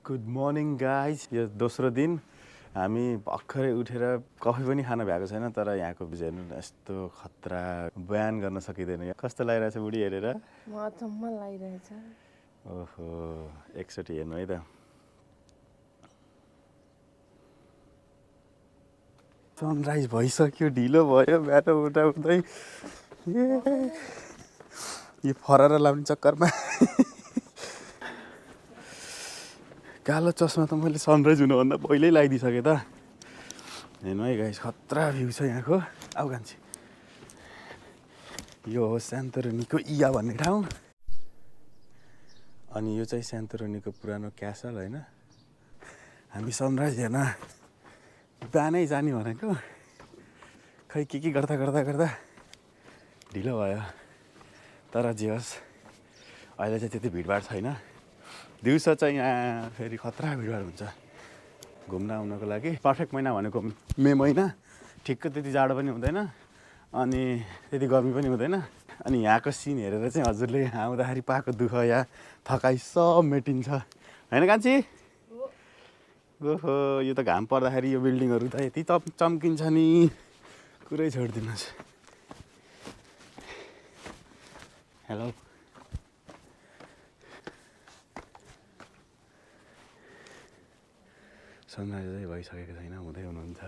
Good morning guys. यो दोस्रो दिन हामी भर्खरै उठेर कफी पनि खान भएको छैन, तर यहाँको भिउ हेर्नु यस्तो खतरा बयान गर्न सकिँदैन। कस्तो लागिरहेछ बुढी हेरेर? म अचम्म लागिरहेछ। ओहो, एकचोटि हेर्नु है त। सनराइज भइसक्यो, ढिलो भयो बाटो उठाउँदै। यो फरारा लाउने चक्करमा कालो चस्मा त मैले सनराइज हुनुभन्दा पहिल्यै लगाइदिइसकेँ त। हेर्नु है गाइस, खतरा भ्यू छ यहाँको। आऊ कान्छी, यो हो स्यान्तोरिनीको इया भन्ने ठाउँ। अनि यो चाहिँ स्यान्तोरिनीको पुरानो क्यासल होइन। हामी सनराइज हेर्न बिहानै जाने भनेको, खै के गर्दा गर्दा गर्दा ढिलो भयो। तर जे होस्, अहिले चाहिँ त्यति भिडभाड छैन। दिउँसो चाहिँ यहाँ फेरि खतरा भिडभाड हुन्छ घुम्न आउनको लागि। पर्फेक्ट महिना भनेको मे महिना, ठिक्क त्यति जाडो पनि हुँदैन अनि त्यति गर्मी पनि हुँदैन। अनि यहाँको सिन हेरेर चाहिँ हजुरले यहाँ आउँदाखेरि पाएको दुःख या थकाइ सब मेटिन्छ, होइन कान्छी? ओहो, यो त घाम पर्दाखेरि यो बिल्डिङहरू त यति चम्किन्छ नि, कुरै छोडिदिनुहोस्। हेलो, सनराइज चाहिँ भइसकेको छैन, हुँदै हुनुहुन्छ।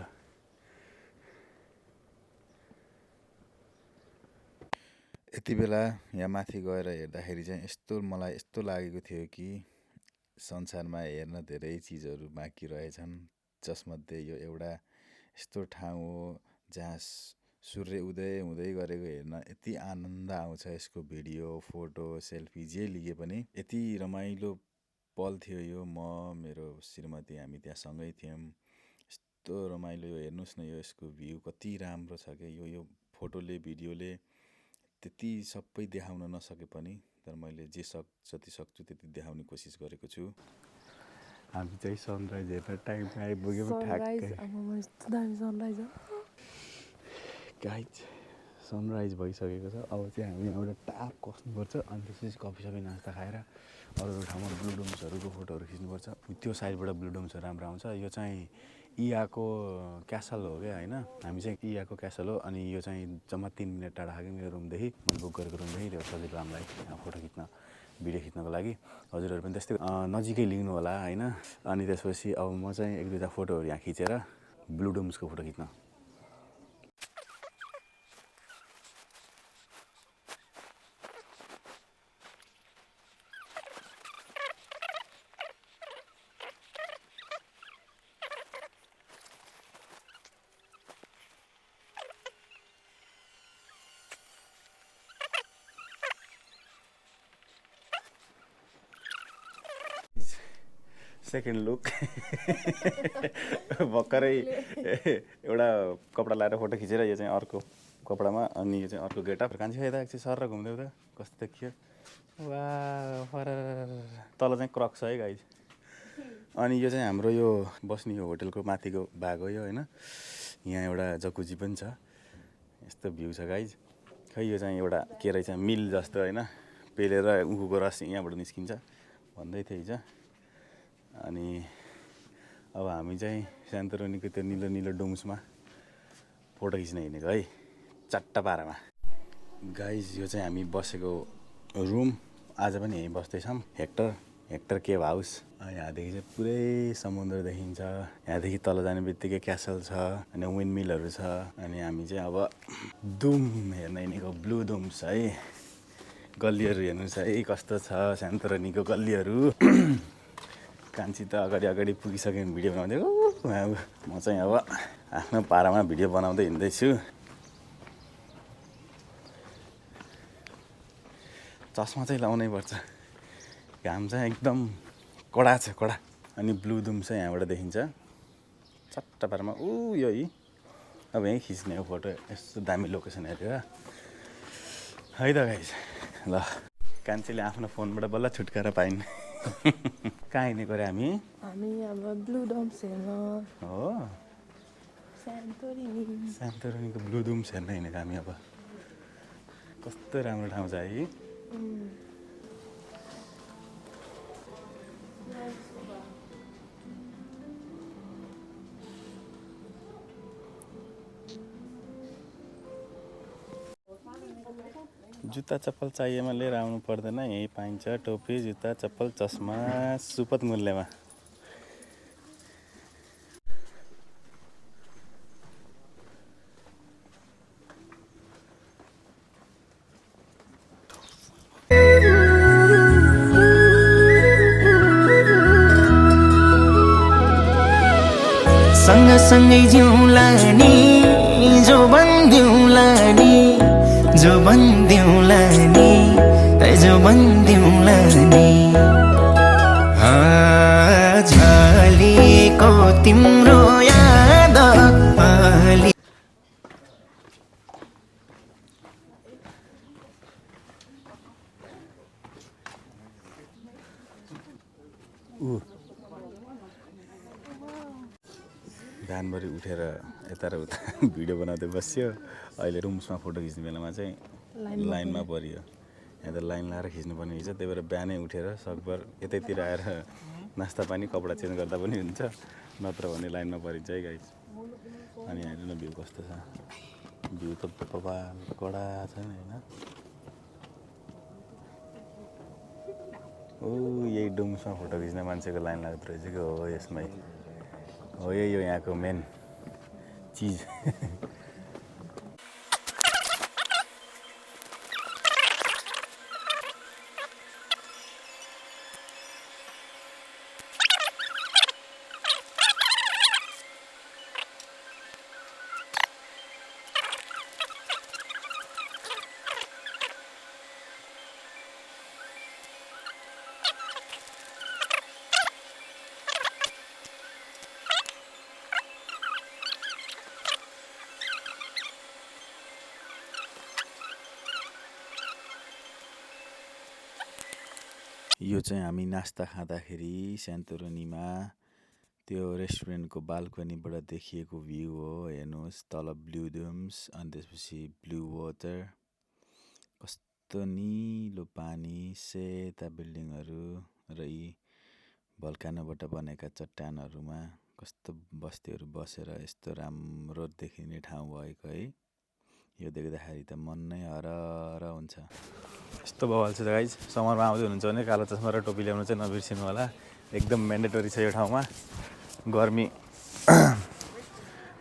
यति बेला यहाँ माथि गएर हेर्दाखेरि चाहिँ मलाई यस्तो लागेको थियो कि संसारमा हेर्न धेरै चिजहरू बाँकी रहेछन्। जसमध्ये यो एउटा यस्तो ठाउँ हो जहाँ सूर्य उदय हुँदै गरेको हेर्न यति आनन्द आउँछ। यसको भिडियो, फोटो, सेल्फी जे लिए पनि यति रमाइलो पल थियो यो। म, मेरो श्रीमती, हामी त्यहाँ सँगै थियौँ। यस्तो रमाइलो, यो हेर्नुहोस् न, यो यसको भ्यू कति राम्रो छ क्या। यो फोटोले, भिडियोले त्यति सबै देखाउन नसके पनि, तर मैले जति सक्छु त्यति देखाउने कोसिस गरेको छु। हामी चाहिँ सनराइज हेर्न टाइममा आइपुग्यौँ ठ्याक्कै। गाइज, सनराइज भइसकेको छ। अब चाहिँ हामी एउटा टाप कस्नुपर्छ अनि त्यसपछि कफी सफी नास्ता खाएर अरू ठाउँमा ब्लु डोम्सहरूको फोटोहरू खिच्नुपर्छ। त्यो साइडबाट ब्लु डोम्सहरू राम्रो आउँछ। यो चाहिँ इयाको क्यासल हो क्या, होइन? हामी चाहिँ इयाको क्यासल हो। अनि यो चाहिँ जम्मा 3 मिनट टाढा खायो मेरो रुमदेखि, मैले बुक गरेको रुमदेखि। त्यो सजिलो हामीलाई फोटो खिच्न, भिडियो खिच्नको लागि। हजुरहरू पनि त्यस्तै नजिकै लिनु होला, होइन? अनि त्यसपछि अब म चाहिँ 1-2टा फोटोहरू यहाँ खिचेर ब्लु डोम्सको फोटो खिच्न। सेकेन्ड लुक भर्खरै एउटा कपडा लाएर फोटो खिचेर, यो चाहिँ अर्को कपडामा, अनि यो चाहिँ अर्को गेटअप। कान्छी यता एकछिन सर घुम्दै त कस्तो देखियो? वा, तल चाहिँ क्रक छ है गाइज। अनि यो चाहिँ हाम्रो यो बस्ने यो होटलको माथिको भाग हो यो, होइन? यहाँ एउटा जकुजी पनि छ। यस्तो भ्यू छ गाइज। खै यो चाहिँ एउटा के रहेछ, मिल जस्तो, होइन? पेलेर उखुको रस यहाँबाट निस्किन्छ भन्दै थियो हिजो। अनि अब हामी चाहिँ स्यान्तोरिनीको त्यो निलो निलो डोम्समा फोटो खिच्न हिँडेको है, चट्टा पारामा। गाइज, यो चाहिँ हामी बसेको रुम, आज पनि यहीँ बस्दैछौँ। Hectare cave house. यहाँदेखि चाहिँ पुरै समुद्र देखिन्छ। यहाँदेखि तल जाने बित्तिकै क्यासल छ अनि विन्ड मिलहरू छ। अनि हामी चाहिँ अब डुम हेर्न हिँडेको, ब्लु डोम्स है। गल्लीहरू हेर्नुहोस् है कस्तो छ स्यान्तोरिनीको गल्लीहरू। कान्छी त अगाडि पुगिसक्यो भने भिडियो बनाउँदै। म चाहिँ अब आफ्नो पारामा भिडियो बनाउँदै हिँड्दैछु। चस्मा चाहिँ लाउनै पर्छ, घाम चाहिँ एकदम कडा छ, कडा। अनि ब्लु डोम चाहिँ यहाँबाट देखिन्छ चट्टा पारामा। यो है, अब यहीँ खिच्ने हो फोटो, यस्तो दामी लोकेसन हेरेर है त गाइज। ल, कान्छीले आफ्नो फोनबाट बल्ल छुटकारा पाइन्। कहाँ हिँडेको रे हामी? अब ब्लु डोम्स हेर्न हो, स्यान्तोरिनीको ब्लु डोम्स हेर्न हिँडेको हामी। अब कस्तो राम्रो ठाउँ छ है। जुत्ता चप्पल चाहिएमा लिएर आउनु पर्दैन, यहीँ पाइन्छ टोपी जुत्ता चप्पल चस्मा सुपथ मूल्यमा। सँगसँगै जिउँला नि, जो बन्दिउँला नि, जो बन्दिउँला नि, जो बन्दिउँला नि। झलेको तिम्रो याद अलि बिहानभरि उठेर यता र उता भिडियो बनाउँदै बस्यो। अहिले रुम्समा फोटो खिच्ने बेलामा चाहिँ लाइनमा परियो। यहाँ त लाइन लाएर खिच्नुपर्ने हुन्छ, त्यही भएर बिहानै उठेर सकभर यतैतिर आएर नास्ता पानी कपडा चेन्ज गर्दा पनि हुन्छ, नत्र भने लाइनमा परिन्छ है गाइस। अनि हेर्नु न भ्यू कस्तो छ, भ्यू त बबाल कडा छ नि होइन। ओ यही डुम्समा फोटो खिच्ने मान्छेको लाइन लाग्दो रहेछ कि हो, यसमै हो, यही हो यहाँको मेन चिज। यो चाहिँ हामी नास्ता खाँदाखेरि सेन्टोरिनीमा त्यो रेस्टुरेन्टको बाल्कनीबाट देखिएको भ्यू हो। हेर्नुहोस् तल ब्लू डोम्स, अनि त्यसपछि ब्लू वाटर, कस्तो निलो पानी, सेता बिल्डिङहरू र यी भल्कानोबाट बनेका चट्टानहरूमा कस्तो बस्तीहरू बसेर यस्तो राम्रो देखिने ठाउँ भएको है। यो देख्दाखेरि त मन नै हरहर हुन्छ। यस्तो बवाल छ गाइज। समरमा आउँदै हुनुहुन्छ भने कालो चस्मा र टोपी ल्याउनु चाहिँ नबिर्सिनु होला, एकदम म्यान्डेटरी छ यो ठाउँमा।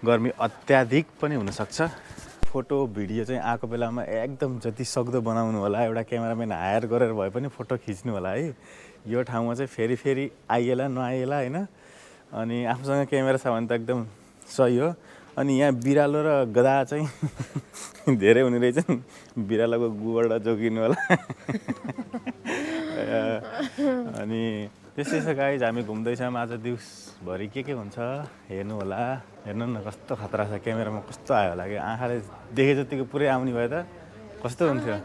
गर्मी अत्याधिक पनि हुनसक्छ। फोटो भिडियो चाहिँ आएको बेलामा एकदम जति सक्दो बनाउनु होला, एउटा क्यामेराम्यान हायर गरेर भए पनि फोटो खिच्नु होला है। यो ठाउँमा चाहिँ फेरि फेरि आइएला नआइएला होइन। अनि आफूसँग क्यामेरा छ भने त एकदम सही हो। अनि यहाँ बिरालो र गधा चाहिँ धेरै हुने रहेछन्, बिरालोको गुबाट जोगिनु होला। अनि त्यस्तै छ गाइज, हामी घुम्दैछौँ आज दिउँसभरि के हुन्छ हेर्नु होला। हेर्नु न कस्तो खतरा छ, क्यामेरामा कस्तो आयो होला कि, आँखाले देखे जतिको पुरै आउने भए त कस्तो हुन्थ्यो।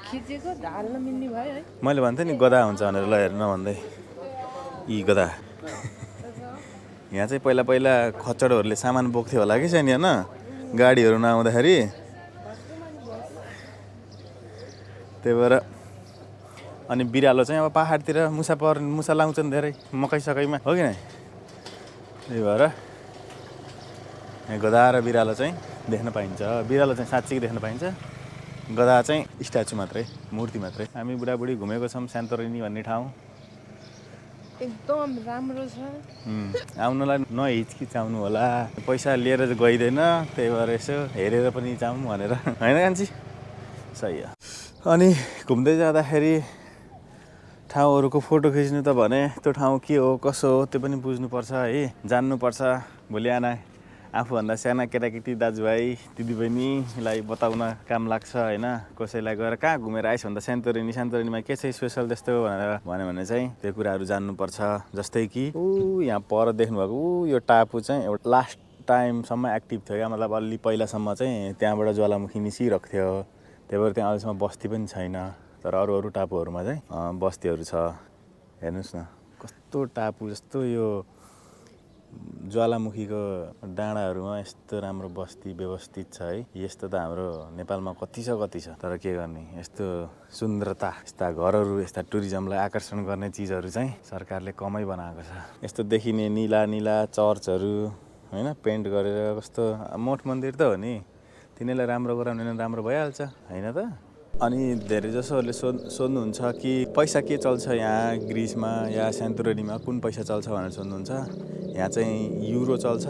खिचेको ढाल्न मिल्ने भयो है। मैले भन्थेँ नि गधा हुन्छ भनेर, ल हेर्नु भन्दै यी गधा। यहाँ चाहिँ पहिला पहिला खच्चडहरूले सामान बोक्थ्यो होला कि छैन, होइन गाडीहरू नआउँदाखेरि। त्यही भएर अनि बिरालो चाहिँ अब पाहाडतिर मुसा लाउँछन् धेरै मकै सकैमा, हो कि नै। त्यही भएर यहाँ गधा र बिरालो चाहिँ देख्न पाइन्छ। बिरालो चाहिँ साँच्चै देख्न पाइन्छ, गधा चाहिँ स्ट्याचु मात्रै, मूर्ति मात्रै। हामी बुढाबुढी घुमेको छौँ सेन्टोरिनी भन्ने ठाउँ, एकदम राम्रो छ। आउनलाई नहिचकिचाउनु होला, पैसा लिएर गइँदैन, त्यही भएर यसो हेरेर पनि जाउँ भनेर, होइन कान्छी? सही हो। अनि घुम्दै जाँदाखेरि ठाउँहरूको फोटो खिच्नु त भने त्यो ठाउँ के हो कसो हो त्यो पनि बुझ्नुपर्छ है, जान्नुपर्छ। भोलि आफूभन्दा साना केटाकेटी दाजुभाइ दिदीबहिनीलाई बताउन काम लाग्छ होइन। कसैलाई गएर कहाँ घुमेर आइस भन्दा सेन्टोरिनीमा के छ स्पेसल त्यस्तो भनेर भन्यो भने चाहिँ त्यो कुराहरू जान्नुपर्छ। जस्तै कि यहाँ पर देख्नुभएको यो टापु चाहिँ एउटा लास्ट टाइमसम्म एक्टिभ थियो क्या, मतलब अलि पहिलासम्म चाहिँ त्यहाँबाट ज्वालामुखी निस्किरहेको थियो। त्यही भएर त्यहाँ अहिलेसम्म बस्ती पनि छैन, तर अरू टापुहरूमा चाहिँ बस्तीहरू छ। हेर्नुहोस् न कस्तो टापु जस्तो यो ज्वालामुखीको डाँडाहरूमा यस्तो राम्रो बस्ती व्यवस्थित छ है। यस्तो त हाम्रो नेपालमा कति छ, तर के गर्ने, यस्तो सुन्दरता, यस्ता घरहरू, यस्ता टुरिज्मलाई आकर्षण गर्ने चिजहरू चाहिँ सरकारले कमै बनाएको छ। यस्तो देखिने निला निला चर्चहरू होइन, पेन्ट गरेर कस्तो, मठ मन्दिर त हो नि, तिनीहरूलाई राम्रो गराउने राम्रो भइहाल्छ होइन त। अनि धेरै जसोहरूले सोध्नुहुन्छ कि पैसा के चल्छ यहाँ ग्रिसमा या सेन्टोरिनीमा कुन पैसा चल्छ भनेर सोध्नुहुन्छ। यहाँ चाहिँ युरो चल्छ।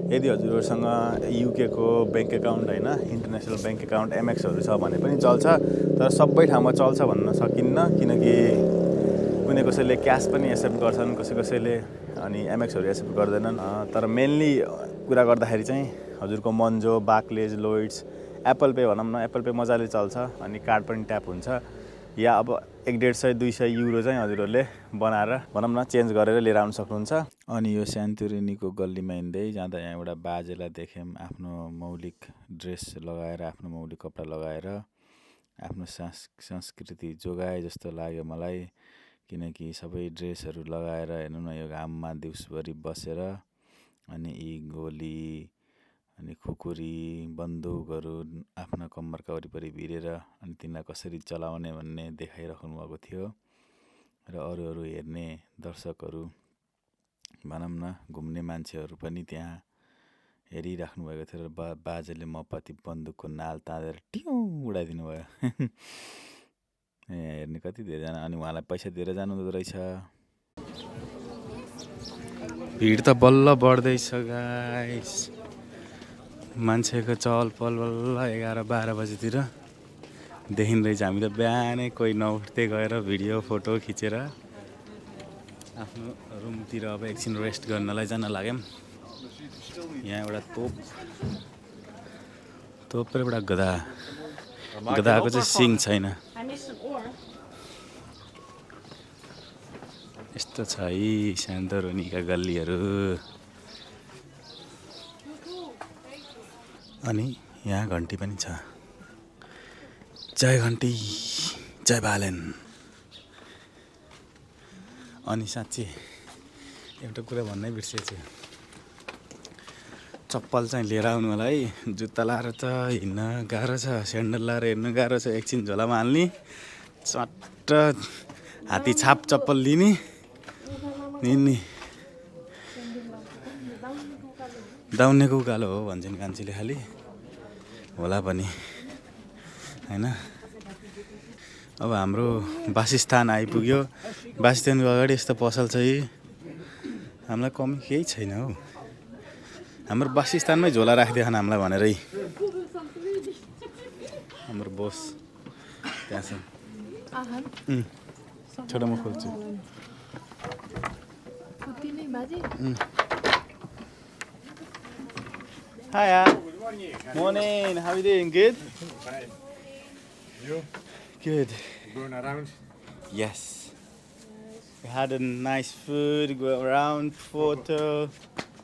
यदि हजुरहरूसँग युकेको ब्याङ्क एकाउन्ट होइन इन्टरनेसनल ब्याङ्क एकाउन्ट एमएक्सहरू छ भने पनि चल्छ, तर सबै ठाउँमा चल्छ भन्न सकिन्न, किनकि कुनै कसैले क्यास पनि एक्सेप्ट गर्छन्, कसैले अनि एमएक्सहरू एक्सेप्ट गर्दैनन्। तर मेनली कुरा गर्दाखेरि चाहिँ हजुरको मन्जो, बार्क्लेज, लोइड्स, एप्पल पे भनौँ न, एप्पल पे मजाले चल्छ अनि कार्ड पनि ट्याप हुन्छ। या अब 100-150-200 युरो चाहिँ हजुरहरूले बनाएर भनौँ न चेन्ज गरेर लिएर आउन सक्नुहुन्छ। अनि यो सेन्टोरिनीको गल्लीमा हिँड्दै जाँदा यहाँ एउटा बाजेलाई देख्यौँ, आफ्नो मौलिक ड्रेस लगाएर, आफ्नो मौलिक कपडा लगाएर आफ्नो संस्कृति जोगाए जस्तो लाग्यो मलाई, किनकि सबै ड्रेसहरू लगाएर हेर्नु न यो घाममा दिउँसभरि बसेर अनि यी गोली अनि खुकुरी बन्दुकहरू आफ्ना कम्मरका वरिपरि भिरेर अनि तिनलाई कसरी चलाउने भन्ने देखाइराख्नु भएको थियो। र अरू हेर्ने दर्शकहरू भनौँ न घुम्ने मान्छेहरू पनि त्यहाँ हेरिराख्नु भएको थियो। र बाजेले मपति बन्दुकको नाल तानेर टिउँ उडाइदिनु भयो। हेर्ने कति धेरैजना, अनि उहाँलाई पैसा दिएर जानुहुँदो रहेछ। भिड त बल्ल बढ्दैछ गाइस, मान्छेको चहल पहल बल्ल 11-12 बजीतिर देखिँदैछ। हामी त बिहानै कोही नउठ्दै गएर भिडियो फोटो खिचेर आफ्नो रुमतिर अब एकछिन रेस्ट गर्नलाई जान लाग्यौँ। यहाँ एउटा तोप र एउटा गधाको चाहिँ सिङ छैन। यस्तो छ है सेन्टोरिनीका गल्लीहरू। अनि यहाँ घन्टी पनि छ, जय घन्टी जय बालेन। अनि साँच्ची एउटा कुरा भन्नै बिर्सेछु, चप्पल चाहिँ लिएर आउनु होला है। जुत्ता लाएर त हिँड्न गाह्रो छ, स्यान्डल लाएर हिँड्न गाह्रो छ। एकछिन झोलामा हाल्ने, चट्ट हात्ती छाप चप्पल लिने, हिँड्ने। दाउनेको उकालो हो भन्छन् कान्छीले, खालि होला पनि होइन। अब हाम्रो वासस्थान आइपुग्यो। वासस्थानको अगाडि यस्तो पसल छ कि हामीलाई कमी केही छैन हौ। हाम्रो वासस्थानमै झोला राखिदिएन हामीलाई भनेरै हाम्रो बोस त्यहाँ छ। छोटो म खोल्छु। Hiya. Morning. How are you doing? Good? Fine. You? Good. Going around? Yes. We had a nice food, go around, photo,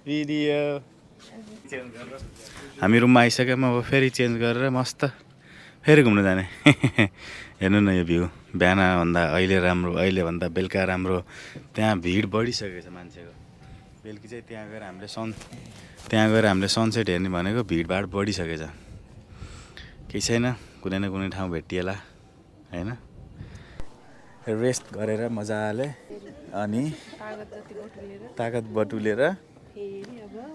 video. हामी रुममा आइसक्यौँ। अब फेरि चेन्ज गरेर मस्त फेरि घुम्न जाने। हेर्नु न यो भ्यू, बिहानभन्दा अहिलेभन्दा बेलुका राम्रो। त्यहाँ भिड बढिसकेको छ मान्छेको। बेलुकी चाहिँ त्यहाँ गएर हामीले सनसेट हेर्ने भनेको भिडभाड बढिसकेछ। केही छैन, कुनै न कुनै ठाउँ भेटिएला होइन। रेस्ट गरेर मजाले अनि तागत बटुलेर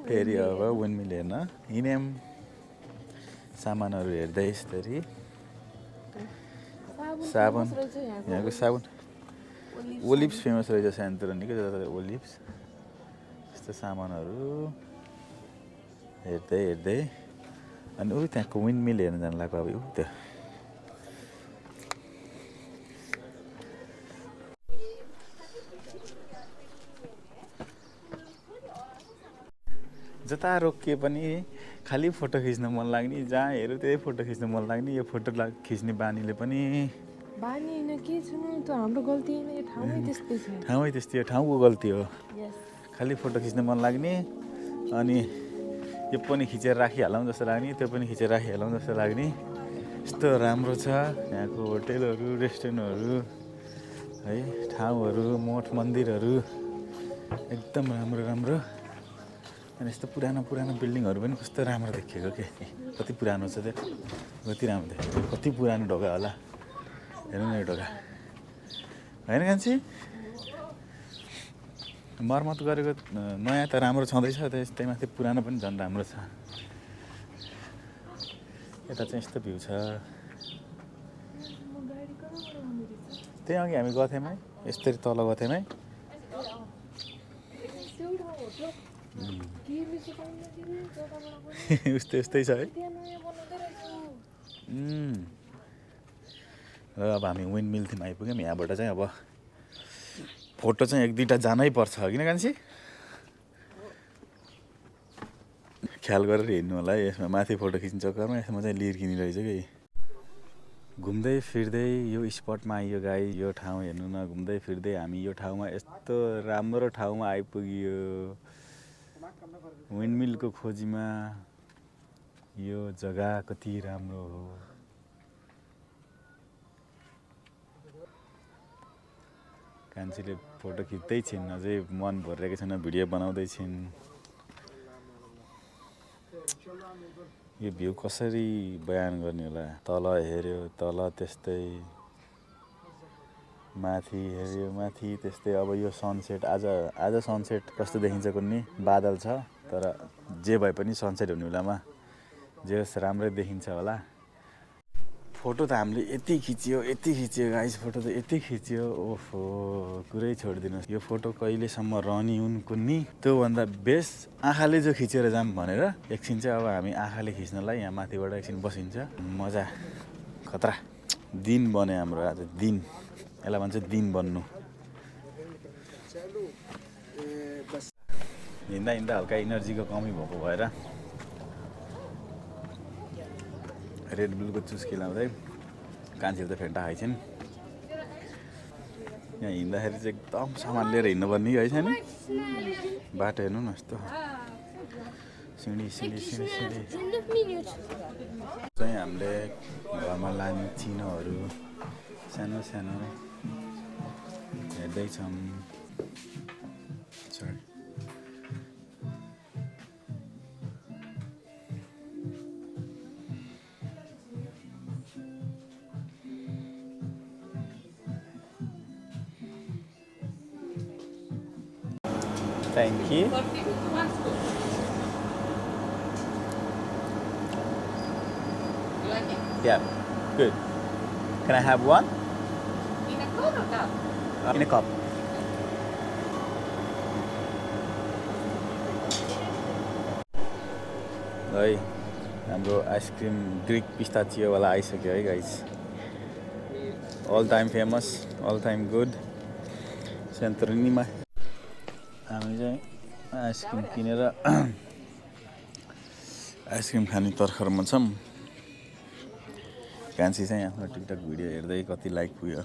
फेरि अब विन्डमिल हेर्न हिँड्यौँ। सामानहरू हेर्दै यसरी साबुन, यहाँको साबुन ओलिभ्स फेमस रहेछ सेन्टोरिनीको, जता ओलिभ्स। यस्तो सामानहरू हेर्दै अनि ऊ त्यहाँको विन्डमिल हेर्न जानु लाग्यो। अब ऊ त्यो जता रोकिए पनि खालि फोटो खिच्न मन लाग्ने, जहाँ हेऱ्यो त्यही फोटो खिच्न मन लाग्ने। यो फोटो खिच्ने बानीले पनि बानी होइन के छुनु, त्यो हाम्रो गल्ती होइन, यो ठाउँै त्यस्तै छ। ठाउँै त्यस्तै हो, ठाउँको गल्ती हो। खालि फोटो खिच्न मन लाग्ने, अनि यो पनि खिचेर राखिहालौँ जस्तो लाग्ने, त्यो पनि खिचेर राखिहालौँ जस्तो लाग्ने। यस्तो राम्रो छ यहाँको होटेलहरू, रेस्टुरेन्टहरू है, ठाउँहरू, मठ मन्दिरहरू एकदम राम्रो। अनि यस्तो पुरानो बिल्डिङहरू पनि कस्तो राम्रो देखिएको के। कति पुरानो छ त्यो, कति राम्रो देखिएको, कति पुरानो ढोका होला। हेर्नु न यो ढोका होइन कान्छी, मर्मत गरेको नयाँ त राम्रो छँदैछ, त्यस्तै माथि पुरानो पनि झन् राम्रो छ। यता चाहिँ यस्तो भ्यू छ। त्यही अघि हामी गएको थियौँ है यस्तरी तल गएको थियौँ है उस्तै उस्तै छ है र अब हामी विन्ड मिलतिर आइपुग्यौँ यहाँबाट चाहिँ अब फोटो चाहिँ एक दुईवटा जानै पर्छ किन कान्छी ख्याल गरेर हिँड्नु होला है यसमा माथि फोटो खिच्ने चक्करमा यसमा चाहिँ लिर किनिरहेछ कि घुम्दै फिर्दै यो स्पटमा आइयो गाई यो ठाउँ हेर्नु न घुम्दै फिर्दै हामी यो ठाउँमा यस्तो राम्रो ठाउँमा आइपुग्यो विन्डमिलको खोजीमा यो जग्गा कति राम्रो हो कान्छीले फोटो खिच्दै छिन् अझै मन भरिरहेको छैन भिडियो बनाउँदै छिन् यो भ्यू कसरी बयान गर्ने होला तल हेऱ्यो तल त्यस्तै माथि हेऱ्यो माथि त्यस्तै अब यो सनसेट आज सनसेट कस्तो देखिन्छ कुन्नी बादल छ तर जे भए पनि सनसेट हुने बेलामा जे होस् राम्रै देखिन्छ होला फोटो त हामीले यति खिच्यो गाइस फोटो त यति खिच्यो ओहो कुरै छोडिदिनुहोस् यो फोटो कहिलेसम्म रहने हुन् कुन्नी त्योभन्दा बेस्ट आँखाले जो खिचेर जाऊँ भनेर एकछिन चाहिँ अब हामी आँखाले खिच्नलाई यहाँ माथिबाट एकछिन बसिन्छ मजा खतरा दिन बन्यो हाम्रो आज दिन यसलाई भन्छ दिन बन्नु हिँड्दा हिँड्दा हल्का इनर्जीको कमी भएको भएर रेड बुलको चुस्की लाउँदै कान्छीले त फेन्टा खाइछन् यहाँ हिँड्दाखेरि चाहिँ एकदम सामान लिएर हिँड्नुपर्ने है छैन बाटो हेर्नु न यस्तो सिँढी चाहिँ हामीले घरमा लाने चिनोहरू सानो सानो हेर्दैछौँ Thank you. Yeah, good. Can I have one? In a cup or cup? In a cup. है हाम्रो आइसक्रिम ग्रिक पिस्ताचियोवाला आइसक्यो है guys all time famous all time good सेन्टोरिनीमा हामी चाहिँ आइसक्रिम किनेर आइसक्रिम खाने तर्खरमा छौँ कान्छी चाहिँ आफ्नो टिकटक भिडियो हेर्दै कति लाइक पुग्यो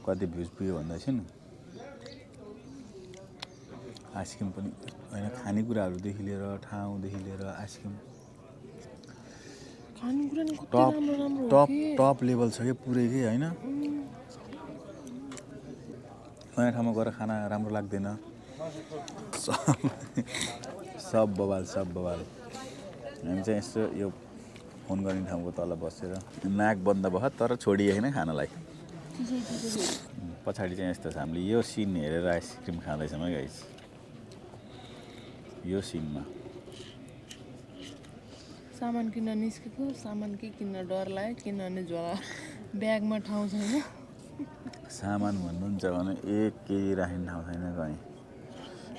कति भ्युज पुग्यो भन्दैछन् आइसक्रिम पनि होइन खानेकुराहरूदेखि लिएर ठाउँदेखि लिएर आइसक्रिम टप लेभल छ क्या पुरै के होइन नयाँ ठाउँमा गएर खाना राम्रो लाग्दैन सब बवाल हामी चाहिँ यस्तो यो फोन गर्ने ठाउँको तल बसेर नाक बन्द भयो तर छोडिएन खानालाई पछाडि चाहिँ यस्तो छ हामीले यो सिन हेरेर आइसक्रिम खाँदैछौँ है गाइस यो सिनमा सामान किन्न निस्केको सामान के किन्न डर लाग्यो किनभने झोला ब्यागमा ठाउँ छैन सामान भन्नुहुन्छ भने एक केही राख्ने ठाउँ छैन कहीँ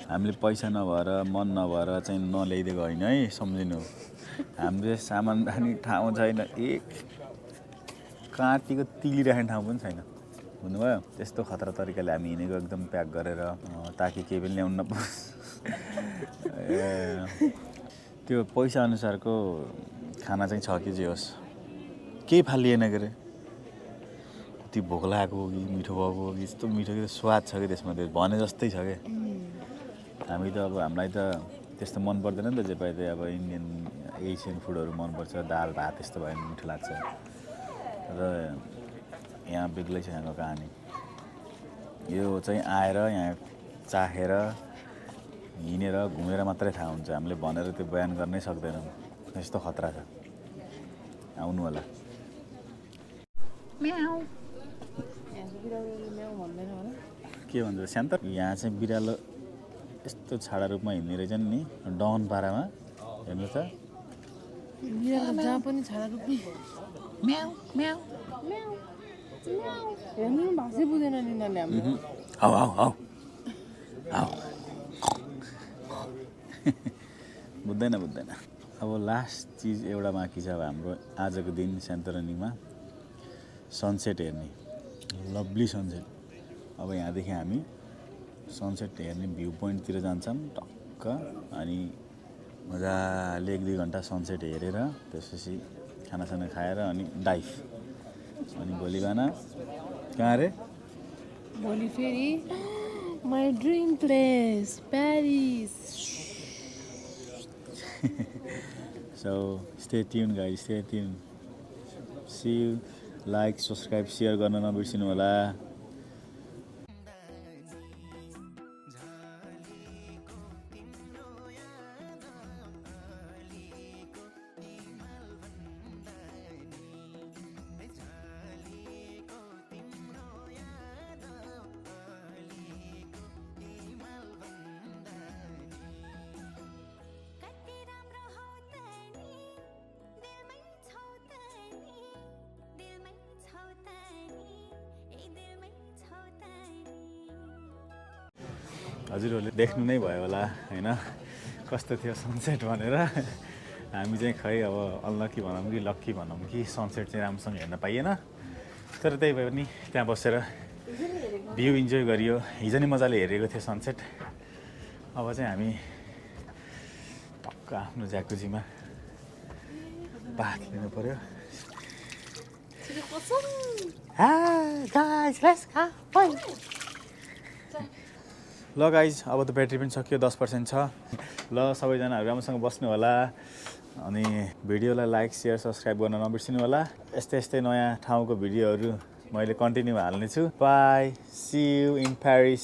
हामीले पैसा नभएर मन नभएर चाहिँ नल्याइदिएको होइन है सम्झिनु हामीले सामान राख्ने ठाउँ छैन एक काँटीको तिली राख्ने ठाउँ पनि छैन बुझ्नुभयो त्यस्तो खतरा तरिकाले हामी हिँडेको एकदम प्याक गरेर ताकि केही पनि ल्याउनु नपरोस् त्यो पैसा अनुसारको खाना चाहिँ छ कि जे होस् केही फालिएन के अरे कति भोक लागेको हो कि मिठो भएको हो कि यस्तो मिठो कि स्वाद छ कि त्यसमा त्यो भने जस्तै छ क्या हामी त अब हामीलाई त त्यस्तो मन पर्दैन नि त जे पाए अब इन्डियन एसियन फुडहरू मनपर्छ दाल भात त्यस्तो भयो भने मिठो लाग्छ र यहाँ बेग्लै छ यहाँको कहानी यो चाहिँ आएर यहाँ चाखेर हिँडेर घुमेर मात्रै थाहा हुन्छ हामीले भनेर त्यो बयान गर्नै सक्दैनौँ यस्तो खतरा छ आउनु होला के भन्छ शान्त यहाँ चाहिँ बिरालो यस्तो छाडा रूपमा हिँड्ने रहेछन् नि डन पारामा हेर्नु त जहाँ पनि छाडा रूपमा हेर्नु भाषै बुझेन नि यिनीहरूले हाम्रो हौ हौ हौ हौ बुझ्दैन अब लास्ट चिज एउटा बाँकी छ अब हाम्रो आजको दिन सेन्टरनीमा सनसेट हेर्ने लभली सनसेट अब यहाँदेखि हामी सनसेट हेर्ने भ्यू पोइन्टतिर जान्छौँ टक्क अनि मजाले 1-2 घन्टा सनसेट हेरेर त्यसपछि खानासाना खाएर अनि डाइभ अनि भोलि बिहान कहाँ रे भोलि फेरि my dream place Paris So stay tuned guys, stay tuned. See you. Like, subscribe, share गर्न नबिर्सिनु होला. हजुरहरूले देख्नु नै भयो होला हैन कस्तो थियो सनसेट भनेर हामी चाहिँ खै अब अनलकी भनौँ कि लक्की भनौँ कि सनसेट चाहिँ राम्रोसँग हेर्न पाइएन तर त्यही भए पनि त्यहाँ बसेर भ्यू इन्जोय गरियो हिजो नै मजाले हेरेको थियो सनसेट अब चाहिँ हामी टक्क आफ्नो ज्याकुजीमा बाथ लिनु पर्यो ल गाइज अब त ब्याट्री पनि सकियो 10% छ ल सबैजनाहरू राम्रोसँग बस्नु होला अनि भिडियोलाई लाइक सेयर सब्सक्राइब गर्न नबिर्सिनु होला यस्तै नयाँ ठाउँको भिडियोहरू मैले कन्टिन्यू हाल्नेछु bye see you in Paris